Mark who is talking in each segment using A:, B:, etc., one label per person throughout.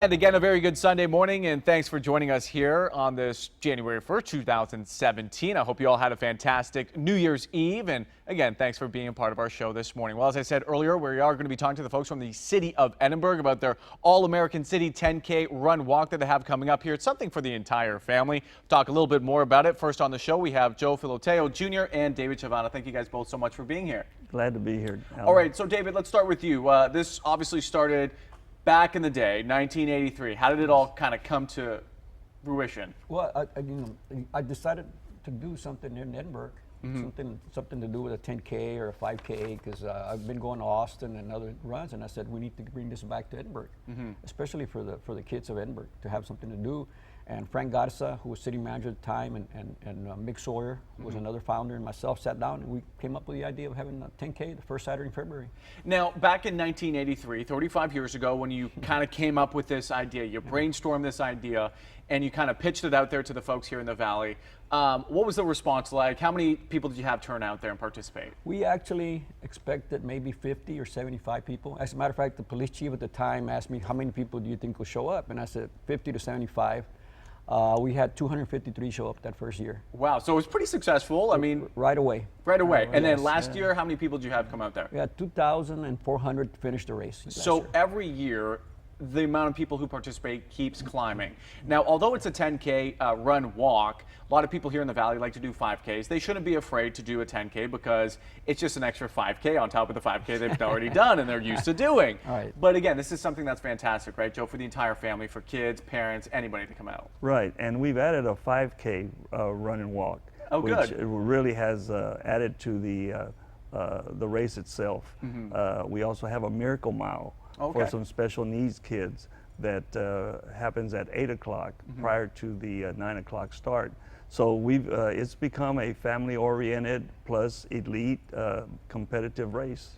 A: And again, a very good Sunday morning, and thanks for joining us here on this January 1st, 2017. I hope you all had a fantastic New Year's Eve, and again, thanks for being a part of our show this morning. Well, as I said earlier, we are going to be talking to the folks from the city of Edinburg about their All-American City 10K run walk that they have coming up here. It's something for the entire family. Talk a little bit more about it. First on the show, we have Joe Filoteo Jr. and David Chavana. Thank you guys both so much for being here.
B: Glad to be here, Alan.
A: All right, so David, let's start with you. This obviously started back in the day, 1983. How did it all kind of come to fruition?
C: Well, I decided to do something in Edinburg, something to do with a 10K or a 5K, because I've been going to Austin and other runs, and I said we need to bring this back to Edinburg, especially for the kids of Edinburg to have something to do. And Frank Garza, who was city manager at the time, and Mick Sawyer, who was another founder, and myself sat down and we came up with the idea of having a 10K the first Saturday in February.
A: Now, back in 1983, 35 years ago, when you kind of came up with this idea, you brainstormed this idea, and you kind of pitched it out there to the folks here in the Valley. What was the response like? How many people did you have turn out there and participate? We
C: actually expected maybe 50 or 75 people. As a matter of fact, the police chief at the time asked me, how many people do you think will show up? And I said 50 to 75. We had 253 show up that first year.
A: Wow, so it was pretty successful. I mean,
C: right away.
A: Right away. And then last year, how many people did you have come out there?
C: We had 2,400 finish the race.
A: So every year, the amount of people who participate keeps climbing. Now, although it's a 10K run walk, a lot of people here in the Valley like to do 5Ks. They shouldn't be afraid to do a 10K because it's just an extra 5K on top of the 5K they've already done and they're used to doing.
C: All right.
A: But again, this is something that's fantastic, right, Joe, for the entire family, for kids, parents, anybody to come out.
B: Right, and we've added a 5K run and walk,
A: which
B: really has added to the race itself. We also have a miracle mile for some special needs kids that happens at 8 o'clock prior to the 9 o'clock start. So it's become a family-oriented plus elite competitive race.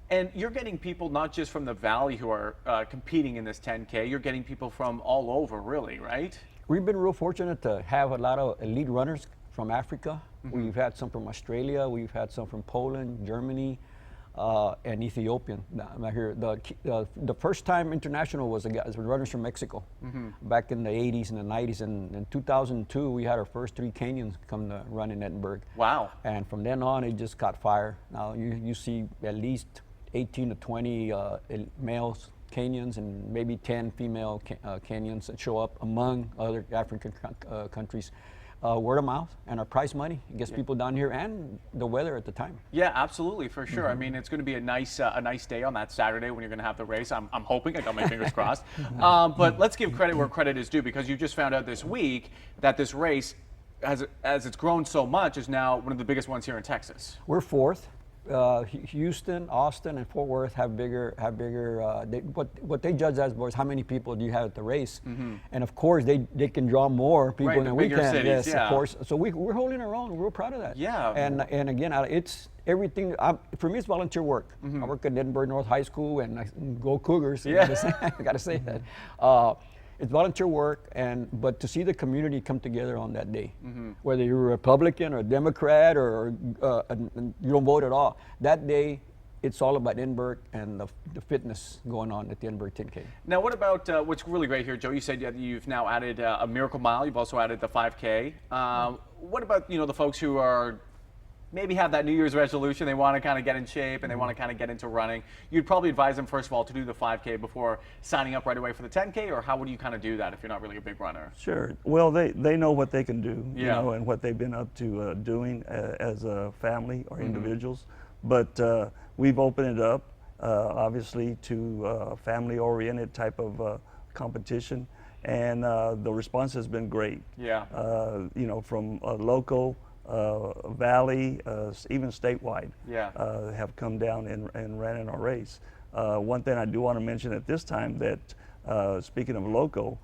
A: And you're getting people not just from the Valley who are competing in this 10K, you're getting people from all over, really, right?
C: We've been real fortunate to have a lot of elite runners from Africa. We've had some from Australia, we've had some from Poland, Germany, and Ethiopian. The first time international was runners from Mexico back in the 80s and the 90s. And in 2002, we had our first 3 Kenyans come to run in Edinburg.
A: Wow.
C: And from then on, it just caught fire. Now you see at least 18 to 20 males Kenyans and maybe 10 female Kenyans that show up among other African countries. Word of mouth and our prize money gets people down here, and the weather at the time.
A: Yeah, absolutely, for sure. I mean, it's going to be a nice day on that Saturday when you're going to have the race. I'm hoping. I got my fingers crossed. But let's give credit where credit is due, because you just found out this week that this race, as it's grown so much, is now one of the biggest ones here in Texas.
C: We're 4th. Houston, Austin, and Fort Worth have bigger. What they judge as is how many people do you have at the race, and of course they can draw more people than we can.
A: Cities,
C: yes,
A: yeah.
C: Of course. So we're holding our own. We're real proud of that.
A: Yeah.
C: And again, it's everything. For me, it's volunteer work. I work at Edinburg North High School, and I go Cougars.
A: Yeah.
C: I gotta say that. It's volunteer work, but to see the community come together on that day, whether you're a Republican or a Democrat or you don't vote at all, that day it's all about Edinburg and the fitness going on at the Edinburg 10K.
A: Now, what about what's really great here, Joe? You said you've now added a Miracle Mile. You've also added the 5K. What about the folks who are maybe have that New Year's resolution, they want to kind of get in shape and they want to kind of get into running? You'd probably advise them, first of all, to do the 5K before signing up right away for the 10K, or how would you kind of do that if you're not really a big runner?
B: Sure. Well, they know what they can do,
A: Yeah.
B: And what they've been up to doing as a family or individuals. But we've opened it up, obviously, to a family-oriented type of competition, and the response has been great.
A: Yeah.
B: From local, Valley, even statewide, have come down and ran in our race. One thing I do want to mention at this time that, speaking of local,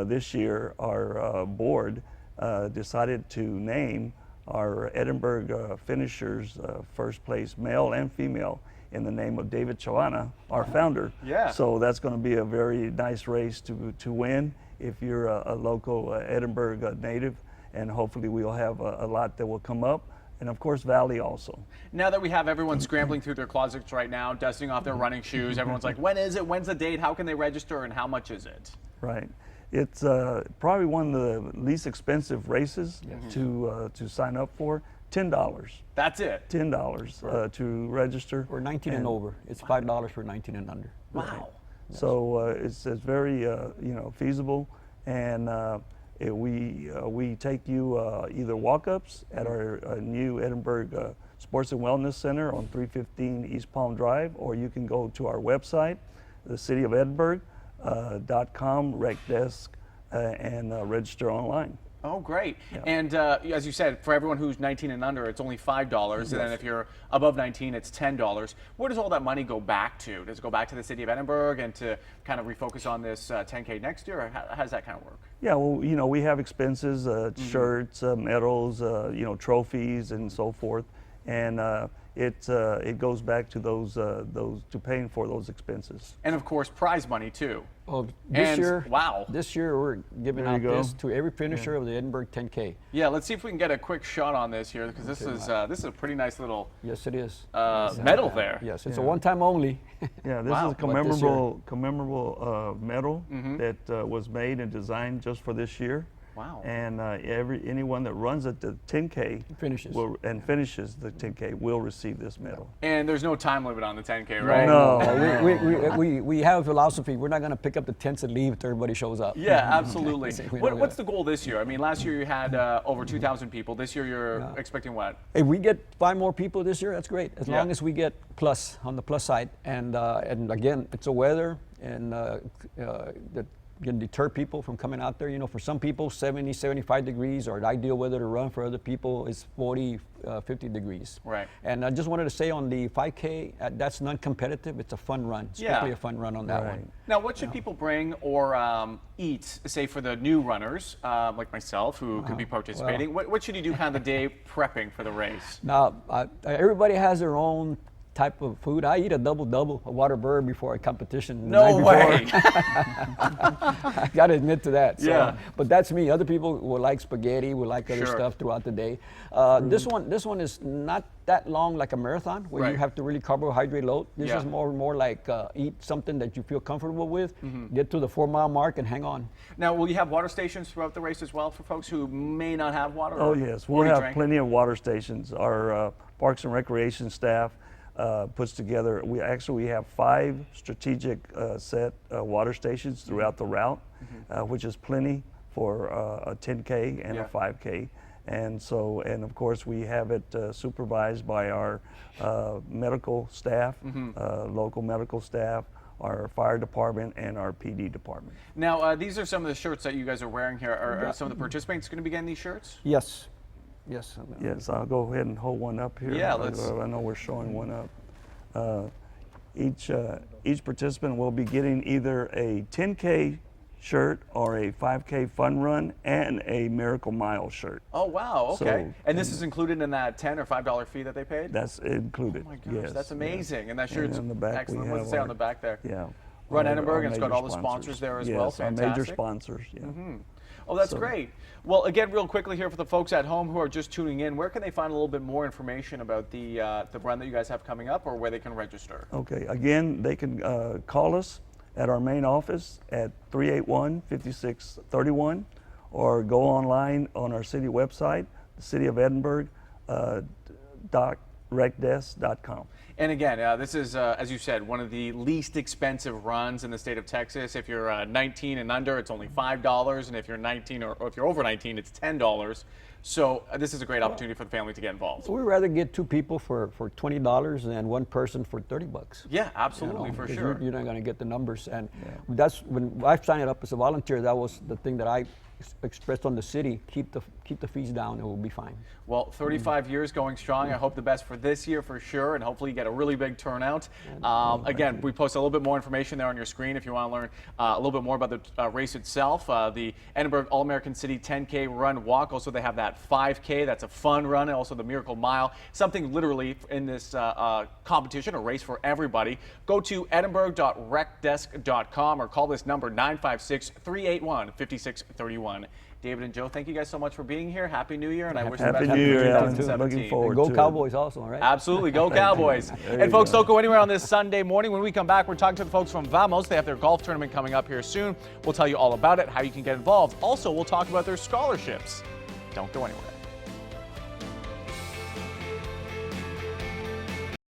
B: this year our board decided to name our Edinburg finishers first place, male and female, in the name of David Chavana, our founder.
A: Yeah.
B: So that's going to be a very nice race to win if you're a local Edinburg native. And hopefully we'll have a lot that will come up, and of course Valley also.
A: Now that we have everyone scrambling through their closets right now, dusting off their running shoes, everyone's like, when is it, when's the date, how can they register, and how much is it?
B: Right. It's probably one of the least expensive races to sign up for. $10.
A: That's it.
B: $10 to register.
C: For 19 and over, it's $5 for 19 and under.
A: Wow.
B: Right. So it's very feasible, and we take you either walk-ups at our new Edinburg Sports and Wellness Center on 315 East Palm Drive, or you can go to our website, thecityofedinburg.com, rec desk, and register online.
A: Oh, great.
B: Yeah.
A: And as you said, for everyone who's 19 and under, it's only $5. And then if you're above 19, it's $10. Where does all that money go back to? Does it go back to the city of Edinburg and to kind of refocus on this 10K next year? Or how does that kind of work?
B: Yeah, well, we have expenses, shirts, medals, trophies, and so forth. And it goes back to those to paying for those expenses.
A: And of course, prize money too.
C: Well, this year we're giving out this to every finisher of the Edinburg 10K.
A: Yeah, let's see if we can get a quick shot on this here, because this is a pretty nice little
C: yes, it is
A: medal there.
C: Yes, it's a one-time only.
B: Yeah, this is a commemorable medal that was made and designed just for this year.
A: Wow.
B: And anyone that runs at the 10K
C: finishes
B: the 10K will receive this medal.
A: And there's no time limit on the 10K, right?
B: No.
C: We have a philosophy. We're not going to pick up the tents and leave until everybody shows up.
A: Yeah, absolutely. What's the goal this year? I mean, last year you had over 2,000 people. This year you're expecting what?
C: If we get 5 more people this year, that's great. As long as we get plus on the plus side, and again, it's the weather and that can deter people from coming out there. For some people, 70, 75 degrees are the ideal weather to run. For other people, it's 40, 50 degrees.
A: Right.
C: And I just wanted to say on the 5K, that's non-competitive. It's a fun run. It's strictly a fun run on that one.
A: Now, what should people bring or eat, say, for the new runners, like myself, who could be participating? What should you do kind of the day prepping for the race?
C: Now, everybody has their own type of food. I eat a double, a water bird before a competition.
A: No way.
C: I got to admit to that. So,
A: yeah.
C: But that's me. Other people will like spaghetti, will like other stuff throughout the day. This one is not that long like a marathon where you have to really carbohydrate load. This is more like eat something that you feel comfortable with, get to the 4-mile mark and hang on.
A: Now, will you have water stations throughout the race as well for folks who may not have water?
B: Oh, yes. We'll have plenty of water stations. Our Parks and Recreation staff puts together, we have 5 strategic set water stations throughout the route, which is plenty for a 10K and a 5K. And of course we have it supervised by our medical staff, local medical staff, our fire department, and our PD department.
A: Now, these are some of the shirts that you guys are wearing here. Are some of the participants going to be getting these shirts?
C: Yes. Yes.
B: Yes, I'll go ahead and hold one up here.
A: Yeah,
B: I know we're showing one up. Each participant will be getting either a 10K shirt or a 5K fun run and a Miracle Mile shirt.
A: Oh, wow, okay.
B: So,
A: and this is included in that $10 or $5 fee that they paid?
B: That's included.
A: Oh my gosh,
B: yes,
A: that's amazing.
B: Yeah.
A: And that shirt's
B: on the back
A: excellent. What does it say on the back there?
B: Yeah.
A: Run Edinburgh, and it's got
B: major
A: all the sponsors there as well.
B: Yes,
A: Fantastic.
B: our major sponsors, yeah.
A: Oh, that's great. Well, again, real quickly here for the folks at home who are just tuning in, where can they find a little bit more information about the run that you guys have coming up, or where they can register? Okay, again, they can call us at our main office at 381-5631, or go online on our city website, thecityofedinburg.recdesk.com. And again, this is, as you said, one of the least expensive runs in the state of Texas. If you're 19 and under, it's only $5, and if you're 19 or if you're over 19, it's $10. So this is a great opportunity for the family to get involved.
C: We'd rather get 2 people for $20 than 1 person for $30.
A: Yeah, absolutely, for sure.
C: You're not going to get the numbers, and that's when I signed up as a volunteer. That was the thing that I expressed on the city. Keep the fees down, and we'll be fine.
A: Well, 35 years going strong. I hope the best for this year for sure, and hopefully you get a really big turnout. Again, we post a little bit more information there on your screen if you want to learn a little bit more about the race itself. The Edinburg All-American City 10K Run Walk. Also, they have that 5K. That's a fun run, and also the Miracle Mile. Something literally in this competition, a race for everybody. Go to edinburg.recdesk.com or call this number 956-381-5631. everyone. David and Joe, thank you guys so much for being here. Happy New Year, and I wish you the
B: Happy
A: best
B: New
A: for
B: Year, Alan.
A: 2017.
B: Looking forward
C: Go
B: to
C: Cowboys also, right?
A: Absolutely, go Cowboys. And folks, don't go anywhere on this Sunday morning. When we come back, we're talking to the folks from Vamos. They have their golf tournament coming up here soon. We'll tell you all about it, how you can get involved. Also, we'll talk about their scholarships. Don't go anywhere.